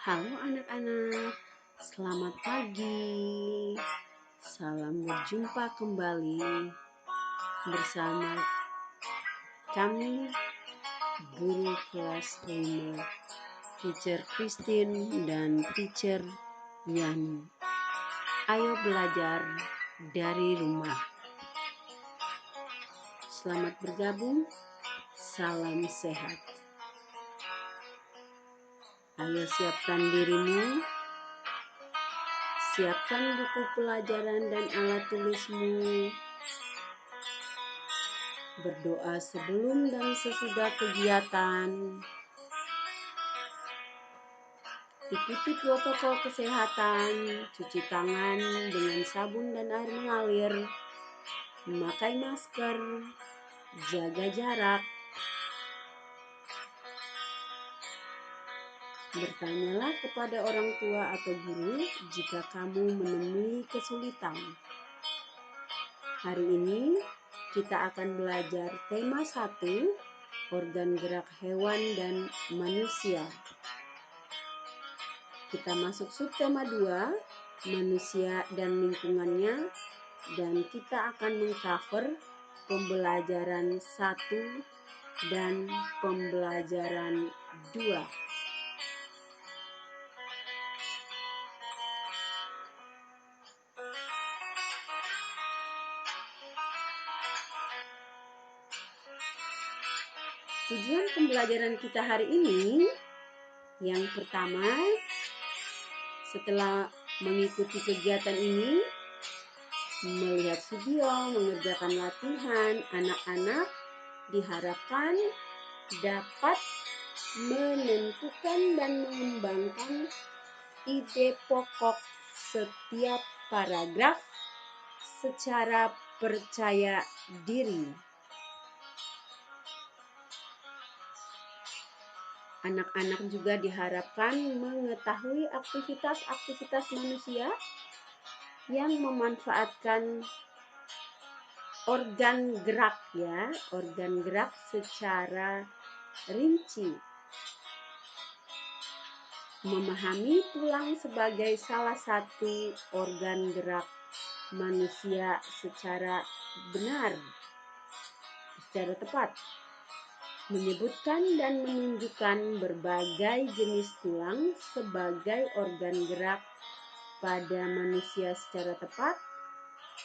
Halo anak-anak, selamat pagi. Salam berjumpa kembali bersama kami, guru kelas 5, Teacher Christine dan Teacher Yani. Ayo belajar dari rumah. Selamat bergabung, salam sehat. Ayo siapkan dirimu, siapkan buku pelajaran dan alat tulismu. Berdoa sebelum dan sesudah kegiatan. Ikuti protokol kesehatan, cuci tangan dengan sabun dan air mengalir, memakai masker, jaga jarak. Bertanyalah kepada orang tua atau guru jika kamu menemui kesulitan. Hari ini kita akan belajar tema 1, organ gerak hewan dan manusia. Kita masuk subtema 2, manusia dan lingkungannya, dan kita akan mengcover pembelajaran 1 dan pembelajaran 2. Tujuan pembelajaran kita hari ini, yang pertama, setelah mengikuti kegiatan ini, melihat video, mengerjakan latihan, anak-anak diharapkan dapat menentukan dan mengembangkan ide pokok setiap paragraf secara percaya diri. Anak-anak juga diharapkan mengetahui aktivitas-aktivitas manusia yang memanfaatkan organ gerak organ gerak secara rinci. Memahami tulang sebagai salah satu organ gerak manusia secara benar, secara tepat. Menyebutkan dan menunjukkan berbagai jenis tulang sebagai organ gerak pada manusia secara tepat,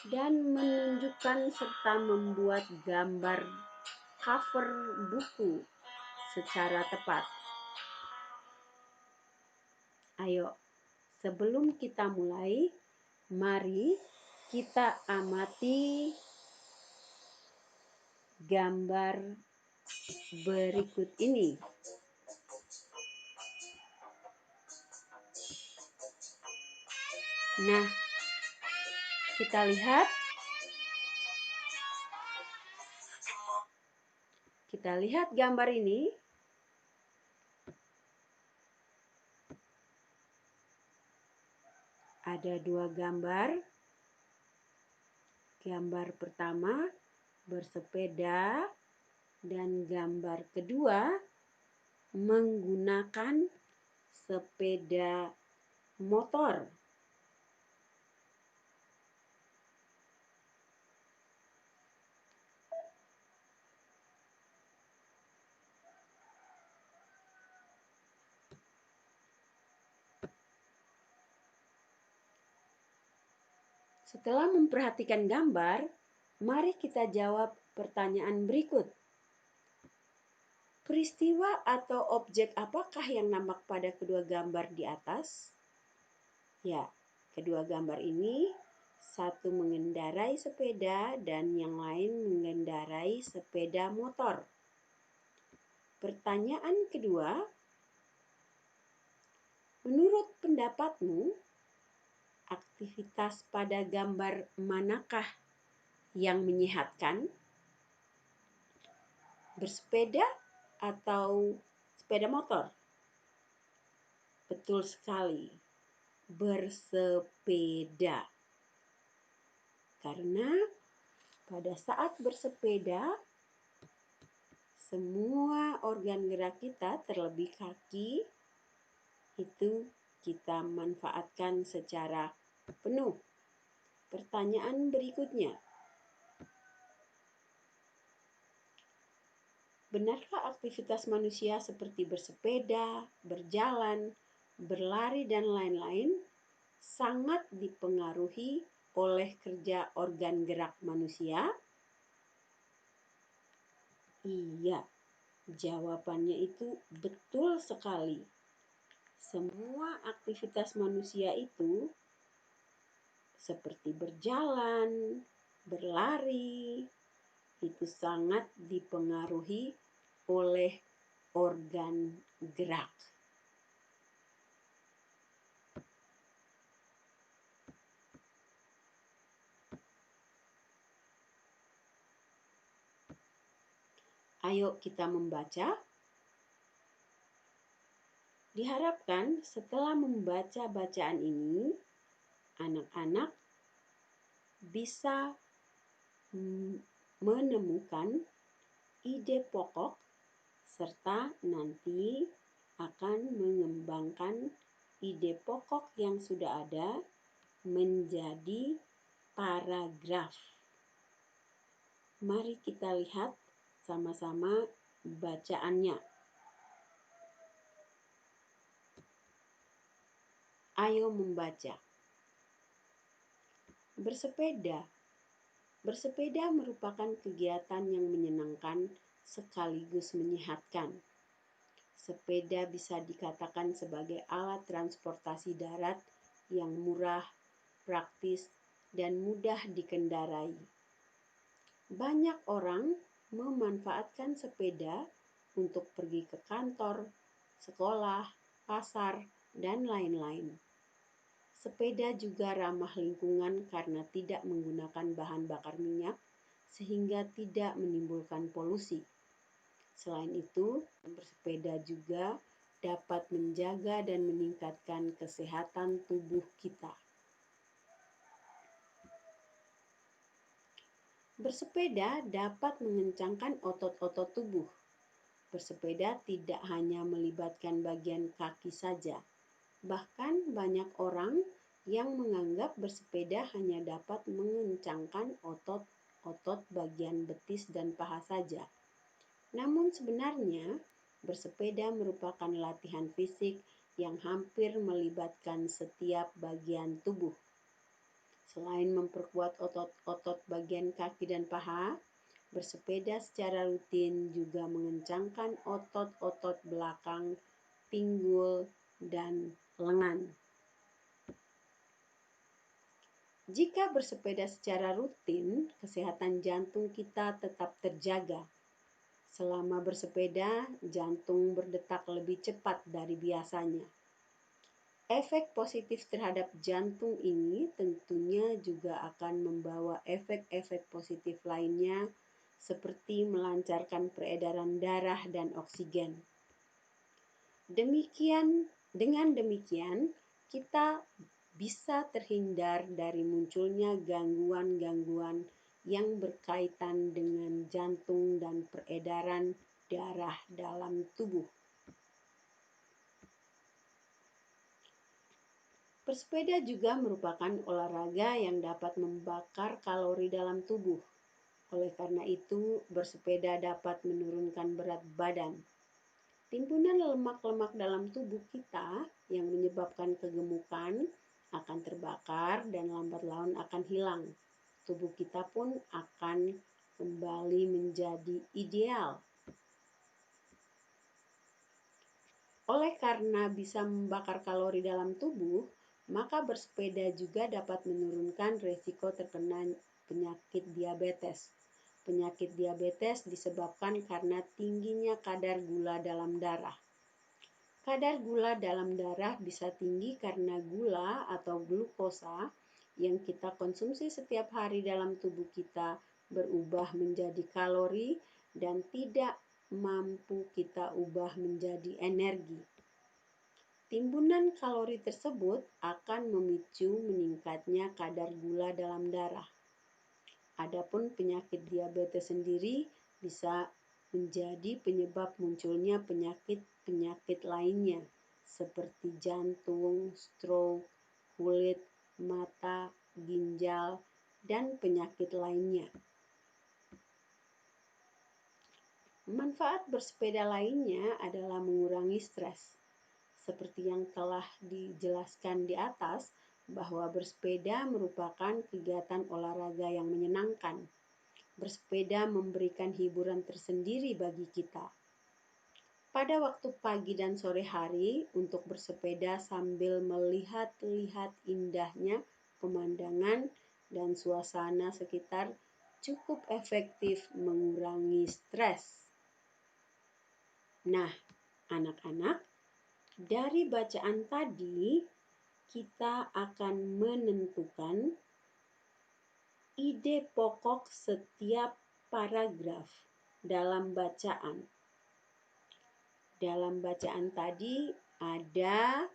dan menunjukkan serta membuat gambar cover buku secara tepat. Ayo, sebelum kita mulai, mari kita amati gambar berikut ini. Nah, kita lihat gambar ini. Ada 2 gambar. Gambar pertama bersepeda dan gambar kedua menggunakan sepeda motor. Setelah memperhatikan gambar, mari kita jawab pertanyaan berikut. Peristiwa atau objek apakah yang nampak pada kedua gambar di atas? Ya, kedua gambar ini, satu mengendarai sepeda dan yang lain mengendarai sepeda motor. Pertanyaan kedua, menurut pendapatmu, aktivitas pada gambar manakah yang menyehatkan? Bersepeda atau sepeda motor? Betul sekali, bersepeda. Karena pada saat bersepeda, semua organ gerak kita, terlebih kaki, itu kita manfaatkan secara penuh. Pertanyaan berikutnya, benarkah aktivitas manusia seperti bersepeda, berjalan, berlari, dan lain-lain sangat dipengaruhi oleh kerja organ gerak manusia? Iya, jawabannya itu betul sekali. Semua aktivitas manusia itu seperti berjalan, berlari, itu sangat dipengaruhi oleh organ gerak. Ayo kita membaca. Diharapkan setelah membaca bacaan ini, anak-anak bisa menemukan ide pokok serta nanti akan mengembangkan ide pokok yang sudah ada menjadi paragraf. Mari kita lihat sama-sama bacaannya. Ayo membaca. Bersepeda. Bersepeda merupakan kegiatan yang menyenangkan sekaligus menyehatkan. Sepeda bisa dikatakan sebagai alat transportasi darat yang murah, praktis, dan mudah dikendarai. Banyak orang memanfaatkan sepeda untuk pergi ke kantor, sekolah, pasar, dan lain-lain. Sepeda juga ramah lingkungan karena tidak menggunakan bahan bakar minyak, sehingga tidak menimbulkan polusi. Selain itu, bersepeda juga dapat menjaga dan meningkatkan kesehatan tubuh kita. Bersepeda dapat mengencangkan otot-otot tubuh. Bersepeda tidak hanya melibatkan bagian kaki saja. Bahkan banyak orang yang menganggap bersepeda hanya dapat mengencangkan otot-otot bagian betis dan paha saja. Namun sebenarnya, bersepeda merupakan latihan fisik yang hampir melibatkan setiap bagian tubuh. Selain memperkuat otot-otot bagian kaki dan paha, bersepeda secara rutin juga mengencangkan otot-otot belakang, pinggul, dan lengan. Jika bersepeda secara rutin, kesehatan jantung kita tetap terjaga. Selama bersepeda, jantung berdetak lebih cepat dari biasanya. Efek positif terhadap jantung ini tentunya juga akan membawa efek-efek positif lainnya seperti melancarkan peredaran darah dan oksigen. Dengan demikian, kita bisa terhindar dari munculnya gangguan-gangguan yang berkaitan dengan jantung dan peredaran darah dalam tubuh. Bersepeda juga merupakan olahraga yang dapat membakar kalori dalam tubuh. Oleh karena itu, bersepeda dapat menurunkan berat badan. Timbunan lemak-lemak dalam tubuh kita yang menyebabkan kegemukan akan terbakar dan lambat laun akan hilang. Tubuh kita pun akan kembali menjadi ideal. Oleh karena bisa membakar kalori dalam tubuh, maka bersepeda juga dapat menurunkan risiko terkena penyakit diabetes. Penyakit diabetes disebabkan karena tingginya kadar gula dalam darah. Kadar gula dalam darah bisa tinggi karena gula atau glukosa yang kita konsumsi setiap hari dalam tubuh kita berubah menjadi kalori dan tidak mampu kita ubah menjadi energi. Timbunan kalori tersebut akan memicu meningkatnya kadar gula dalam darah. Adapun penyakit diabetes sendiri bisa menjadi penyebab munculnya penyakit-penyakit lainnya, seperti jantung, stroke, kulit, mata, ginjal, dan penyakit lainnya. Manfaat bersepeda lainnya adalah mengurangi stres. Seperti yang telah dijelaskan di atas, bahwa bersepeda merupakan kegiatan olahraga yang menyenangkan. Bersepeda memberikan hiburan tersendiri bagi kita. Pada waktu pagi dan sore hari, untuk bersepeda sambil melihat-lihat indahnya pemandangan dan suasana sekitar cukup efektif mengurangi stres. Nah, anak-anak, dari bacaan tadi kita akan menentukan ide pokok setiap paragraf dalam bacaan. Dalam bacaan tadi ada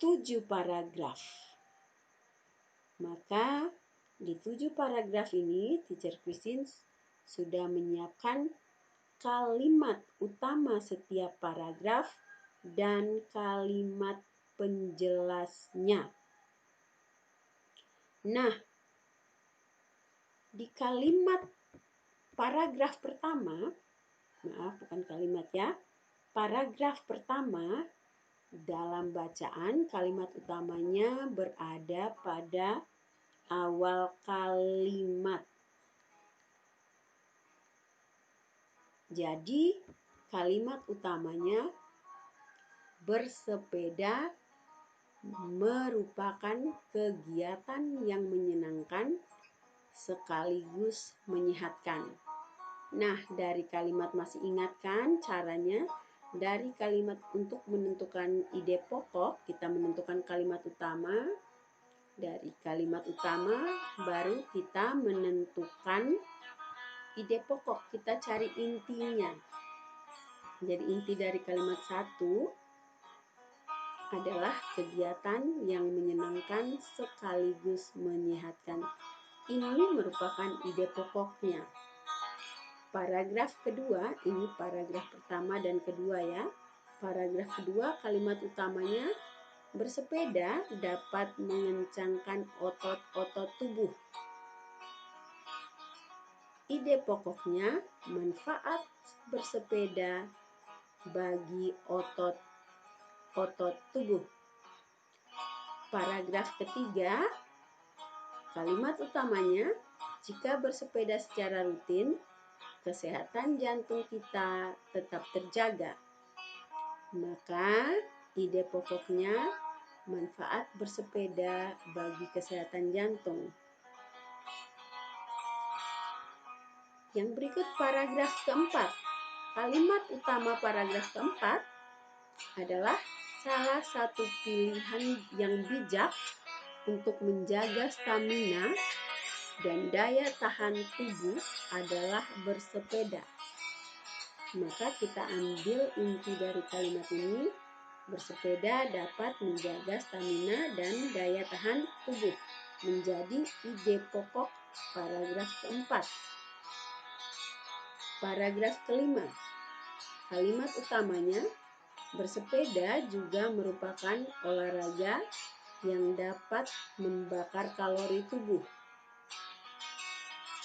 7 paragraf. Maka di 7 paragraf ini Teacher Christine sudah menyiapkan kalimat utama setiap paragraf dan kalimat penjelasnya. Nah, di kalimat paragraf pertama, paragraf pertama dalam bacaan kalimat utamanya berada pada awal kalimat. Jadi, kalimat utamanya bersepeda merupakan kegiatan yang menyenangkan sekaligus menyehatkan. Nah, dari kalimat masih ingat kan caranya? Dari kalimat untuk menentukan ide pokok, kita menentukan kalimat utama. Dari kalimat utama baru kita menentukan ide pokok, kita cari intinya. Jadi inti dari kalimat 1 adalah kegiatan yang menyenangkan sekaligus menyehatkan. Ini merupakan ide pokoknya. Paragraf kedua, ini paragraf pertama dan kedua ya. Paragraf kedua, kalimat utamanya bersepeda dapat mengencangkan otot-otot tubuh. Ide pokoknya, manfaat bersepeda bagi otot-otot tubuh. Paragraf ketiga, kalimat utamanya, jika bersepeda secara rutin, kesehatan jantung kita tetap terjaga. Maka, ide pokoknya, manfaat bersepeda bagi kesehatan jantung. Yang berikut paragraf keempat. Kalimat utama paragraf keempat adalah salah satu pilihan yang bijak untuk menjaga stamina dan daya tahan tubuh adalah bersepeda. Maka kita ambil inti dari kalimat ini, bersepeda dapat menjaga stamina dan daya tahan tubuh, menjadi ide pokok paragraf keempat. Paragraf kelima, kalimat utamanya, bersepeda juga merupakan olahraga yang dapat membakar kalori tubuh.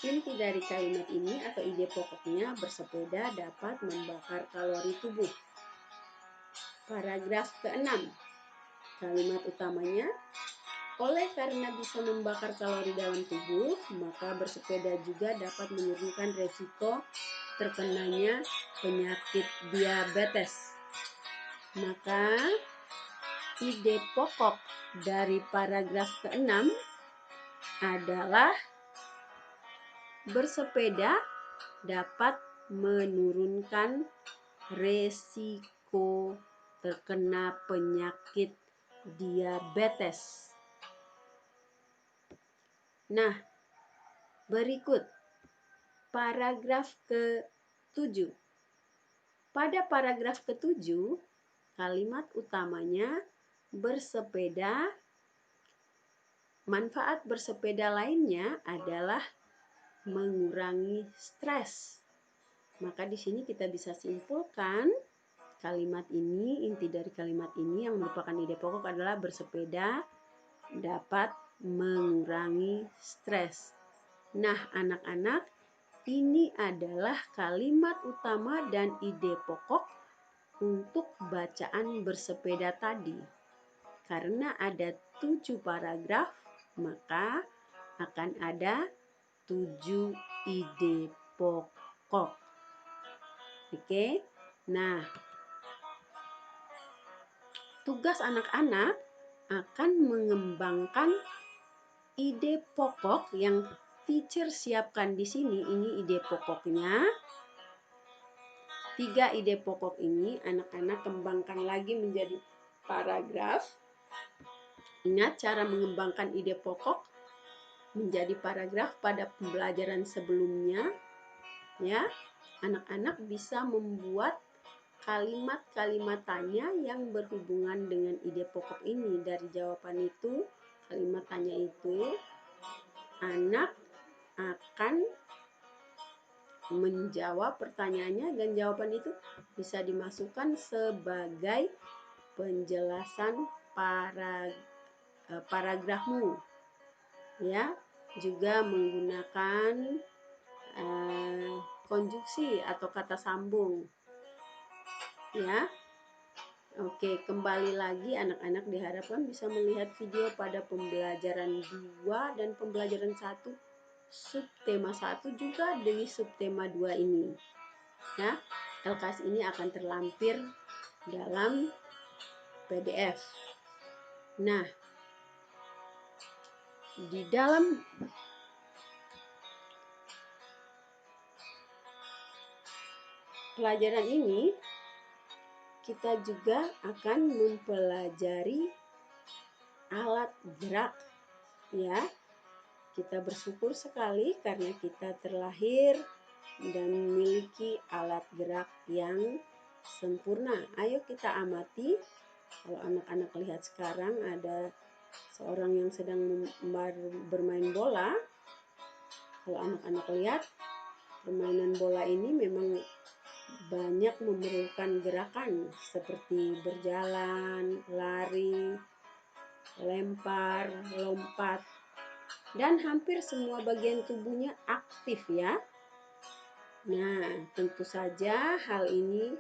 Inti dari kalimat ini atau ide pokoknya, bersepeda dapat membakar kalori tubuh. Paragraf ke-6, kalimat utamanya, oleh karena bisa membakar kalori dalam tubuh, maka bersepeda juga dapat menurunkan resiko terkenanya penyakit diabetes. Maka ide pokok dari paragraf ke-6 adalah bersepeda dapat menurunkan resiko terkena penyakit diabetes. Nah, berikut paragraf ke-7. Pada paragraf ke-7, kalimat utamanya bersepeda. Manfaat bersepeda lainnya adalah mengurangi stres. Maka di sini kita bisa simpulkan inti dari kalimat ini yang merupakan ide pokok adalah bersepeda dapat mengurangi stres. Nah, anak-anak, ini adalah kalimat utama dan ide pokok untuk bacaan bersepeda tadi. Karena ada 7 paragraf, maka akan ada 7 ide pokok. Oke, nah tugas anak-anak akan mengembangkan ide pokok yang teacher siapkan di sini. Ini ide pokoknya. 3 ide pokok ini anak-anak kembangkan lagi menjadi paragraf. Ingat cara mengembangkan ide pokok menjadi paragraf pada pembelajaran sebelumnya, ya. Anak-anak bisa membuat kalimat-kalimat tanya yang berhubungan dengan ide pokok ini. Dari jawaban itu, kalimat tanya itu, anak akan menjawab pertanyaannya dan jawaban itu bisa dimasukkan sebagai penjelasan paragrafmu, ya. Juga menggunakan konjungsi atau kata sambung, ya. Oke, kembali lagi anak-anak diharapkan bisa melihat video pada pembelajaran 2 dan pembelajaran 1 subtema 1 juga dari subtema 2 ini. Ya, LKS ini akan terlampir dalam PDF. Nah, di dalam pelajaran ini kita juga akan mempelajari alat gerak, ya. Kita bersyukur sekali karena kita terlahir dan memiliki alat gerak yang sempurna. Ayo kita amati. Kalau anak-anak lihat sekarang ada seorang yang sedang bermain bola. Kalau anak-anak lihat permainan bola ini memang banyak memerlukan gerakan seperti berjalan, lari, lempar, lompat, dan hampir semua bagian tubuhnya aktif, ya. Nah, tentu saja hal ini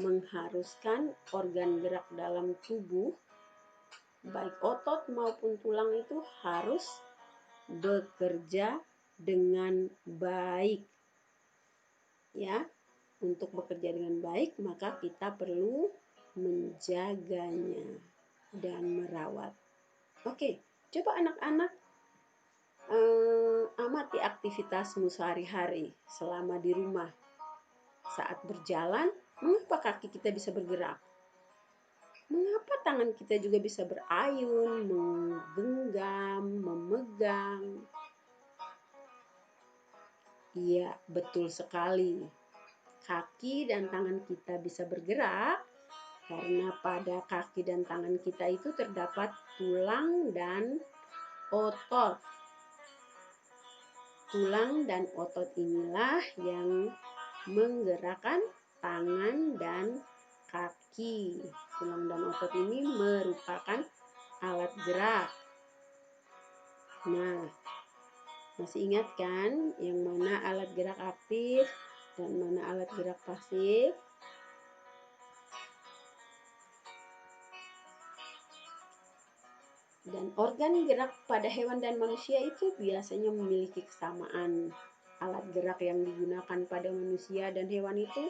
mengharuskan organ gerak dalam tubuh, baik otot maupun tulang itu harus bekerja dengan baik, ya. Untuk bekerja dengan baik, maka kita perlu menjaganya dan merawat. Oke, coba anak-anak amati aktivitasmu sehari-hari selama di rumah. Saat berjalan, mengapa kaki kita bisa bergerak? Mengapa tangan kita juga bisa berayun, menggenggam, memegang? Iya, betul sekali. Kaki dan tangan kita bisa bergerak karena pada kaki dan tangan kita itu terdapat tulang dan otot. Tulang dan otot inilah yang menggerakkan tangan dan kaki. Tulang dan otot ini merupakan alat gerak. Nah, masih ingat kan yang mana alat gerak aktif dan mana alat gerak pasif? Dan organ gerak pada hewan dan manusia itu biasanya memiliki kesamaan. Alat gerak yang digunakan pada manusia dan hewan itu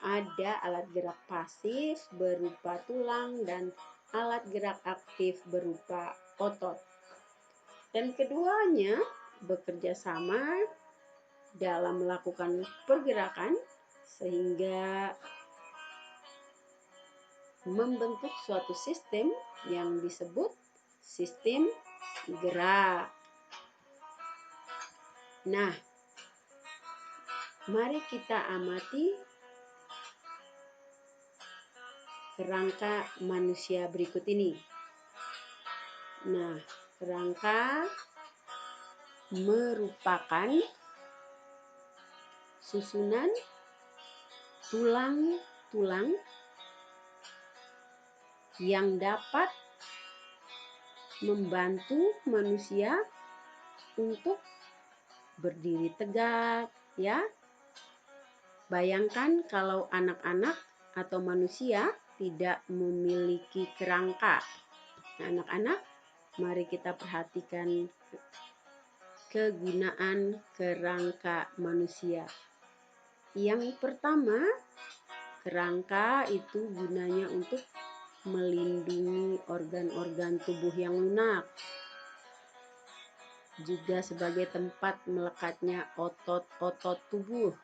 ada alat gerak pasif berupa tulang dan alat gerak aktif berupa otot. Dan keduanya bekerja sama dalam melakukan pergerakan sehingga membentuk suatu sistem yang disebut sistem gerak. Nah, mari kita amati kerangka manusia berikut ini. Nah, kerangka merupakan susunan tulang-tulang yang dapat membantu manusia untuk berdiri tegak, ya. Bayangkan kalau anak-anak atau manusia tidak memiliki kerangka. Nah, anak-anak, mari kita perhatikan kegunaan kerangka manusia. Yang pertama, kerangka itu gunanya untuk melindungi organ-organ tubuh yang lunak, juga sebagai tempat melekatnya otot-otot tubuh,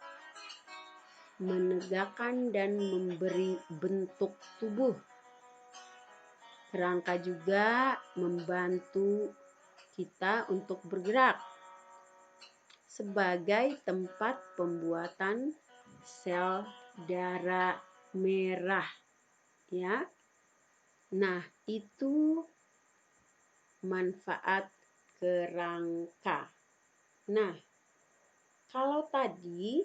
menegakkan dan memberi bentuk tubuh. Kerangka juga membantu kita untuk bergerak sebagai tempat pembuatan sel darah merah, ya. Nah, itu manfaat kerangka. Nah, kalau tadi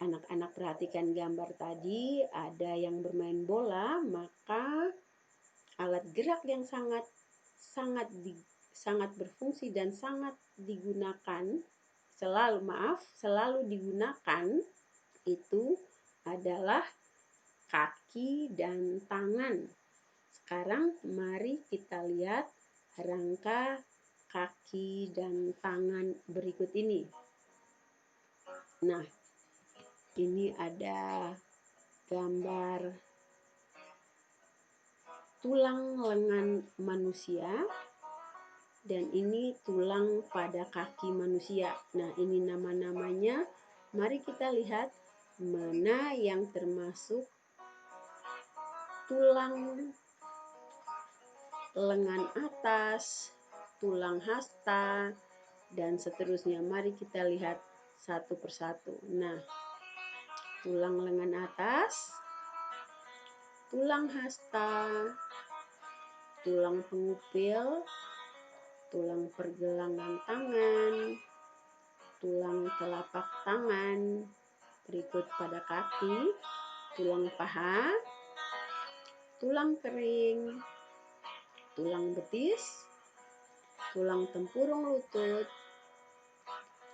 anak-anak perhatikan gambar tadi, ada yang bermain bola, maka alat gerak yang sangat berfungsi dan sangat digunakan, selalu digunakan itu adalah kaki dan tangan. Sekarang mari kita lihat rangka kaki dan tangan berikut ini. Nah, ini ada gambar tulang lengan manusia dan ini tulang pada kaki manusia. Nah, ini nama-namanya. Mari kita lihat mana yang termasuk tulang lengan atas, tulang hasta, dan seterusnya. Mari kita lihat satu persatu. Nah, tulang lengan atas, tulang hasta, tulang pengupil, tulang pergelangan tangan, tulang telapak tangan, berikut pada kaki, tulang paha, tulang kering, tulang betis, tulang tempurung lutut,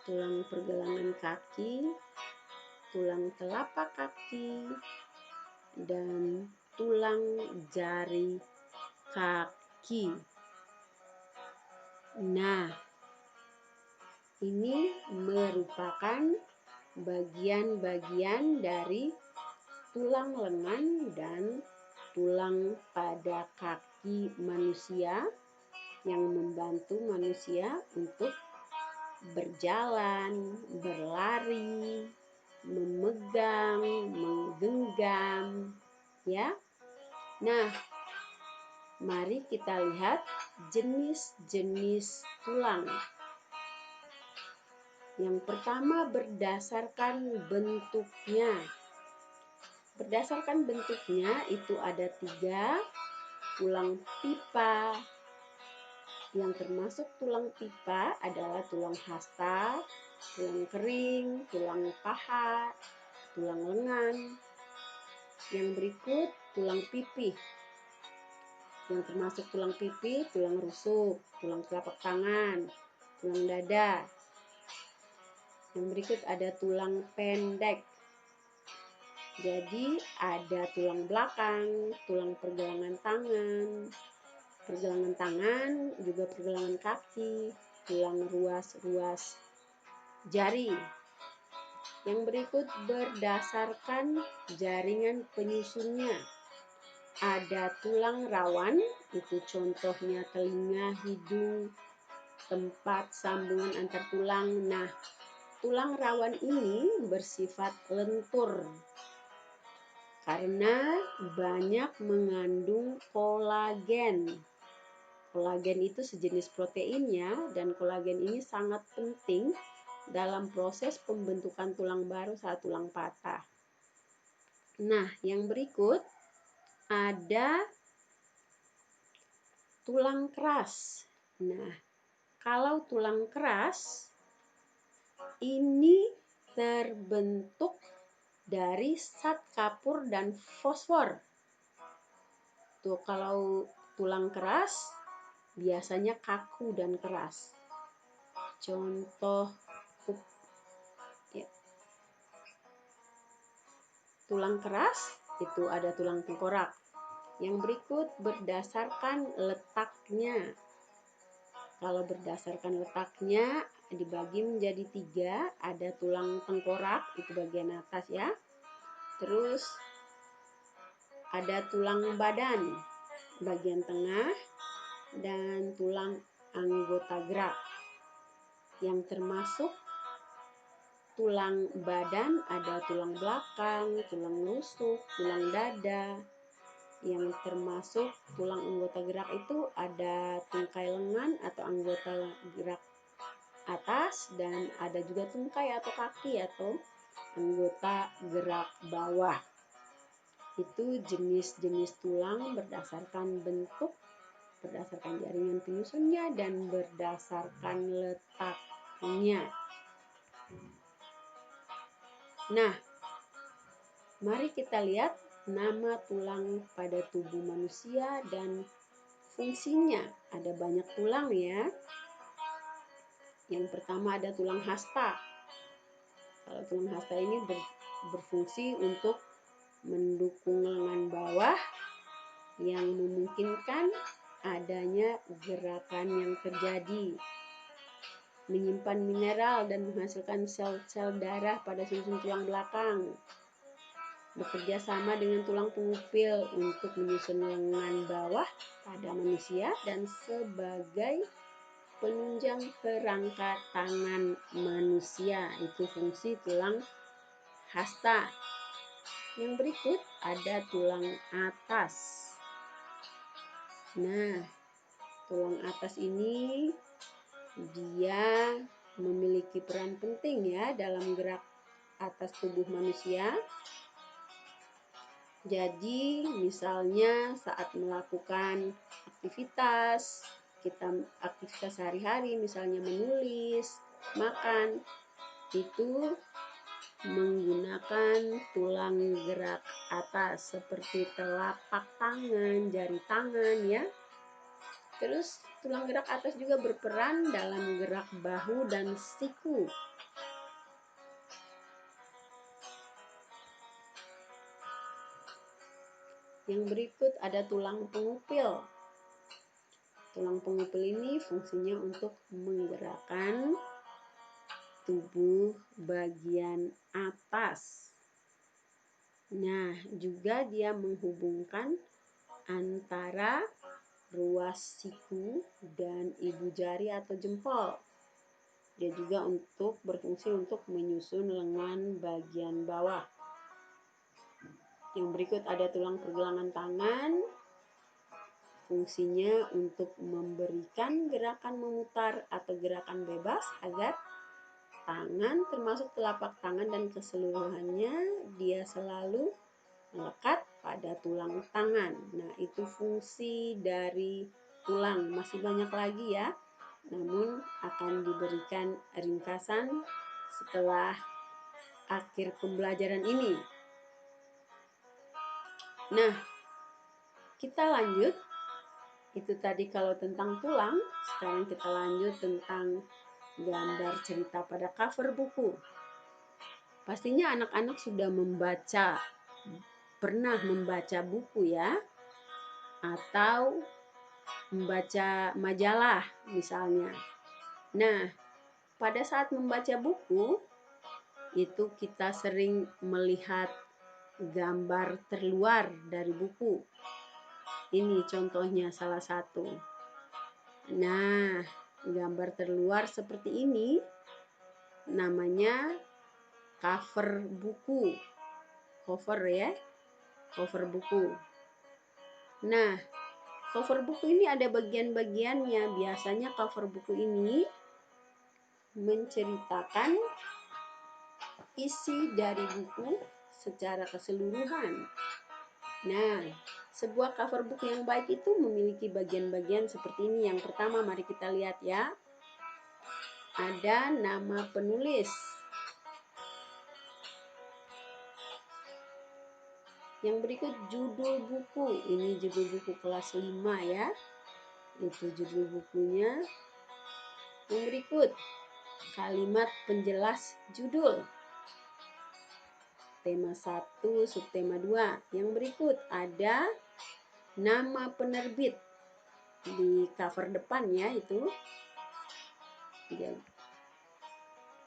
tulang pergelangan kaki, tulang telapak kaki, dan tulang jari kaki. Nah, ini merupakan bagian-bagian dari tulang lengan dan tulang pada kaki manusia yang membantu manusia untuk berjalan, berlari, memegang, menggenggam, ya. Nah, mari kita lihat jenis-jenis tulang. Yang pertama berdasarkan bentuknya. Berdasarkan bentuknya itu ada 3, tulang pipa. Yang termasuk tulang pipa adalah tulang hasta, tulang kering, tulang paha, tulang lengan. Yang berikut tulang pipih. Yang termasuk tulang pipi, tulang rusuk, tulang telapak tangan, tulang dada. Yang berikut ada tulang pendek. Jadi ada tulang belakang, tulang pergelangan tangan, juga pergelangan kaki, tulang ruas-ruas jari. Yang berikut berdasarkan jaringan penyusunnya. Ada tulang rawan, itu contohnya telinga, hidung, tempat sambungan antar tulang. Nah, tulang rawan ini bersifat lentur karena banyak mengandung kolagen. Kolagen itu sejenis protein ya, dan kolagen ini sangat penting dalam proses pembentukan tulang baru saat tulang patah. Nah, yang berikut ada tulang keras. Nah, kalau tulang keras ini terbentuk dari zat kapur dan fosfor. kalau tulang keras biasanya kaku dan keras. Contoh ya, tulang keras itu ada tulang tengkorak. Yang berikut berdasarkan letaknya. Kalau berdasarkan letaknya dibagi menjadi 3, ada tulang tengkorak, itu bagian atas ya. Terus ada tulang badan, bagian tengah, dan tulang anggota gerak. Yang termasuk tulang badan ada tulang belakang, tulang rusuk, tulang dada. Yang termasuk tulang anggota gerak itu ada tungkai lengan atau anggota gerak atas, dan ada juga tungkai atau kaki atau anggota gerak bawah. Itu jenis-jenis tulang berdasarkan bentuk, berdasarkan jaringan penyusunnya, dan berdasarkan letaknya. Nah, mari kita lihat nama tulang pada tubuh manusia dan fungsinya. Ada banyak tulang ya. Yang pertama ada tulang hasta. Kalau tulang hasta ini berfungsi untuk mendukung lengan bawah yang memungkinkan adanya gerakan yang terjadi, menyimpan mineral dan menghasilkan sel-sel darah pada sumsum tulang belakang, bekerja sama dengan tulang pengupil untuk menyusun lengan bawah pada manusia, dan sebagai penunjang kerangka tangan manusia. Itu fungsi tulang hasta. Yang berikut ada tulang atas. Nah, tulang atas ini dia memiliki peran penting ya dalam gerak atas tubuh manusia. Jadi misalnya saat melakukan aktivitas sehari-hari, misalnya menulis, makan, itu menggunakan tulang gerak atas seperti telapak tangan, jari tangan ya. Terus tulang gerak atas juga berperan dalam gerak bahu dan siku. Yang berikut ada tulang pengupil. Tulang pengupil ini fungsinya untuk menggerakkan tubuh bagian atas. Nah, juga dia menghubungkan antara ruas siku dan ibu jari atau jempol. Dia juga berfungsi untuk menyusun lengan bagian bawah. Yang berikut ada tulang pergelangan tangan. Fungsinya untuk memberikan gerakan memutar atau gerakan bebas agar tangan, termasuk telapak tangan dan keseluruhannya, dia selalu melekat pada tulang tangan. Nah, itu fungsi dari tulang. Masih banyak lagi ya, namun akan diberikan ringkasan setelah akhir pembelajaran ini. Nah, kita lanjut. Itu tadi kalau tentang tulang. Sekarang kita lanjut tentang gambar cerita pada cover buku. Pastinya anak-anak sudah pernah membaca buku ya, atau membaca majalah misalnya. Nah, pada saat membaca buku itu kita sering melihat gambar terluar dari buku. Ini contohnya salah satu. Nah, gambar terluar seperti ini namanya cover buku. Cover ya, cover buku. Nah, cover buku ini ada bagian-bagiannya. Biasanya cover buku ini menceritakan isi dari buku secara keseluruhan. Nah, sebuah cover buku yang baik itu memiliki bagian-bagian seperti ini. Yang pertama, mari kita lihat ya. Ada nama penulis. Yang berikut judul buku. Ini judul buku kelas 5 ya. Itu judul bukunya. Yang berikut kalimat penjelas judul. Tema 1, subtema 2. Yang berikut ada nama penerbit di cover depan ya itu.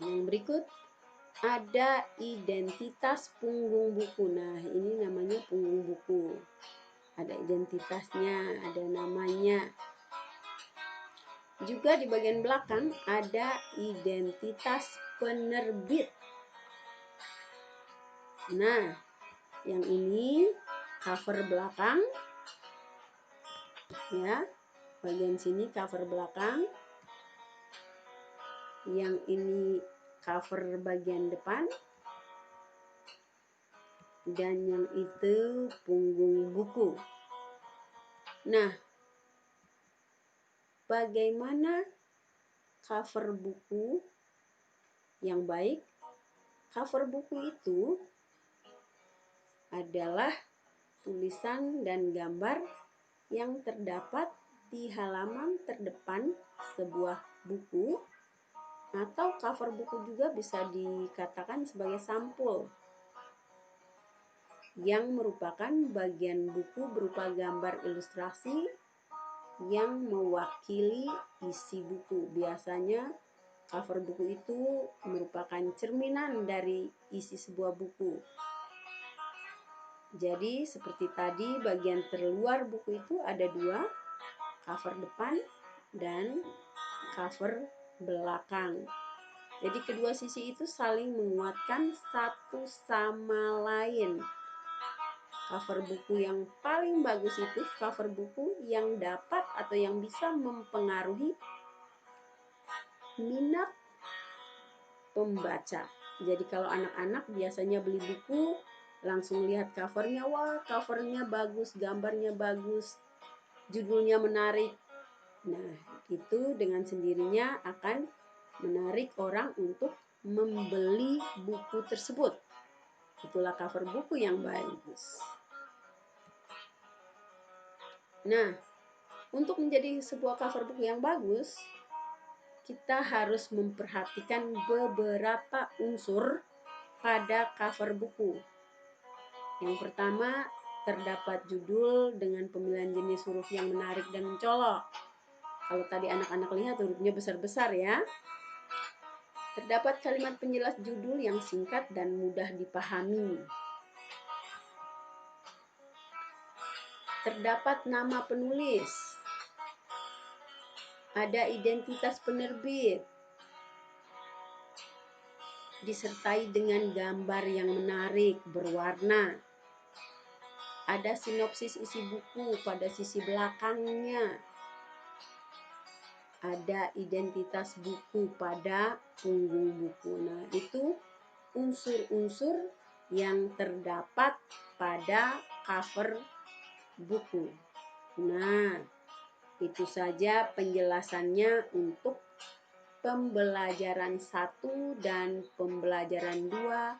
Yang berikut ada identitas punggung buku. Nah, ini namanya punggung buku. Ada identitasnya, ada namanya. Juga di bagian belakang ada identitas penerbit. Nah, yang ini cover belakang. Ya, bagian sini cover belakang. Yang ini cover bagian depan. Dan yang itu punggung buku. Nah, bagaimana cover buku yang baik? Cover buku itu adalah tulisan dan gambar yang terdapat di halaman terdepan sebuah buku, atau cover buku juga bisa dikatakan sebagai sampul yang merupakan bagian buku berupa gambar ilustrasi yang mewakili isi buku. Biasanya cover buku itu merupakan cerminan dari isi sebuah buku. Jadi seperti tadi bagian terluar buku itu ada dua, cover depan dan cover belakang. Jadi kedua sisi itu saling menguatkan satu sama lain. Cover buku yang paling bagus itu cover buku yang dapat atau yang bisa mempengaruhi minat pembaca. Jadi kalau anak-anak biasanya beli buku langsung lihat covernya, wah covernya bagus, gambarnya bagus, judulnya menarik. Nah, itu dengan sendirinya akan menarik orang untuk membeli buku tersebut. Itulah cover buku yang bagus. Nah, untuk menjadi sebuah cover buku yang bagus, kita harus memperhatikan beberapa unsur pada cover buku. Yang pertama, terdapat judul dengan pemilihan jenis huruf yang menarik dan mencolok. Kalau tadi anak-anak lihat hurufnya besar-besar ya. Terdapat kalimat penjelas judul yang singkat dan mudah dipahami. Terdapat nama penulis. Ada identitas penerbit. Disertai dengan gambar yang menarik, berwarna. Ada sinopsis isi buku pada sisi belakangnya. Ada identitas buku pada punggung buku. Nah, itu unsur-unsur yang terdapat pada cover buku. Nah, itu saja penjelasannya untuk pembelajaran 1 dan pembelajaran 2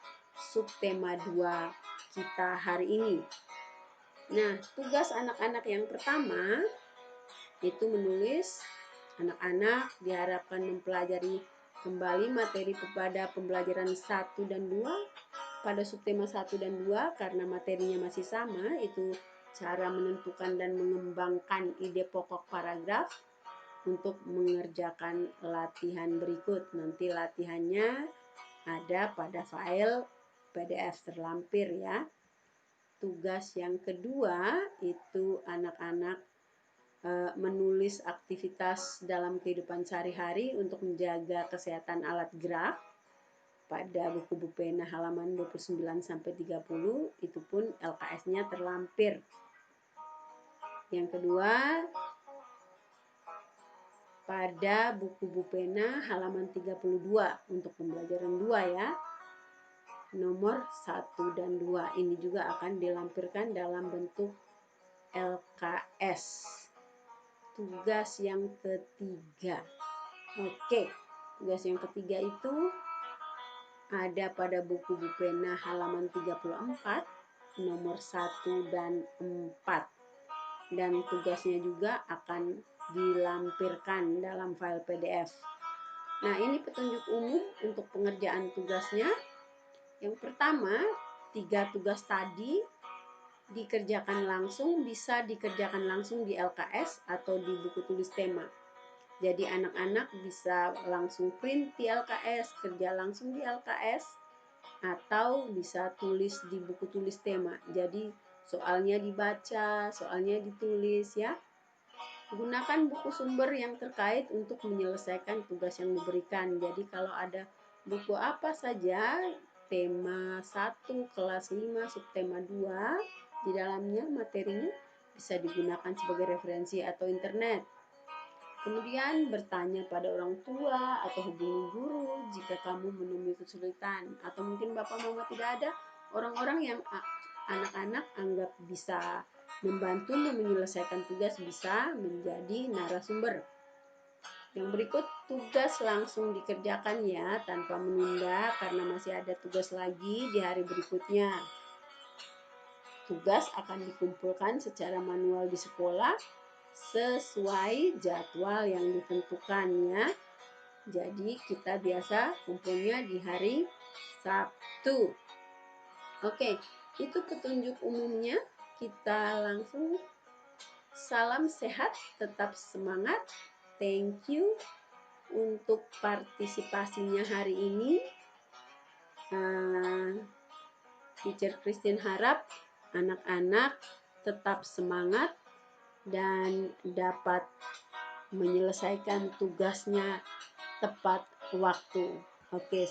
subtema 2 kita hari ini. Nah, tugas anak-anak yang pertama itu menulis. Anak-anak diharapkan mempelajari kembali materi pada pembelajaran 1 dan 2 pada subtema 1 dan 2 karena materinya masih sama, itu cara menentukan dan mengembangkan ide pokok paragraf untuk mengerjakan latihan berikut. Nanti latihannya ada pada file PDF terlampir ya. Tugas yang kedua itu anak-anak menulis aktivitas dalam kehidupan sehari-hari untuk menjaga kesehatan alat gerak pada buku Bu Pena halaman 29 sampai 30, itu pun LKS-nya terlampir. Yang kedua, pada buku Bu Pena halaman 32 untuk pembelajaran 2 ya. Nomor 1 dan 2 ini juga akan dilampirkan dalam bentuk LKS. Tugas yang ketiga. Oke, tugas yang ketiga itu ada pada buku Bu Pena halaman 34 nomor 1 dan 4. Dan tugasnya juga akan dilampirkan dalam file PDF. Nah, ini petunjuk umum untuk pengerjaan tugasnya. Yang pertama, 3 tugas tadi bisa dikerjakan langsung di LKS atau di buku tulis tema. Jadi anak-anak bisa langsung print di LKS, kerja langsung di LKS, atau bisa tulis di buku tulis tema. Jadi soalnya dibaca, soalnya ditulis ya. Gunakan buku sumber yang terkait untuk menyelesaikan tugas yang diberikan. Jadi kalau ada buku apa saja, tema 1, kelas 5, subtema 2, di dalamnya materinya bisa digunakan sebagai referensi atau internet. Kemudian bertanya pada orang tua atau hubungi guru jika kamu menemui kesulitan. Atau mungkin bapak mama tidak ada, orang-orang yang anak-anak anggap bisa membantu menyelesaikan tugas bisa menjadi narasumber. Yang berikut tugas langsung dikerjakan ya, tanpa menunda karena masih ada tugas lagi di hari berikutnya. Tugas akan dikumpulkan secara manual di sekolah sesuai jadwal yang ditentukannya. Jadi kita biasa kumpulnya di hari Sabtu. Oke, itu petunjuk umumnya. Kita langsung salam sehat, tetap semangat. Thank you untuk partisipasinya hari ini. Teacher Christine harap anak-anak tetap semangat dan dapat menyelesaikan tugasnya tepat waktu. Oke,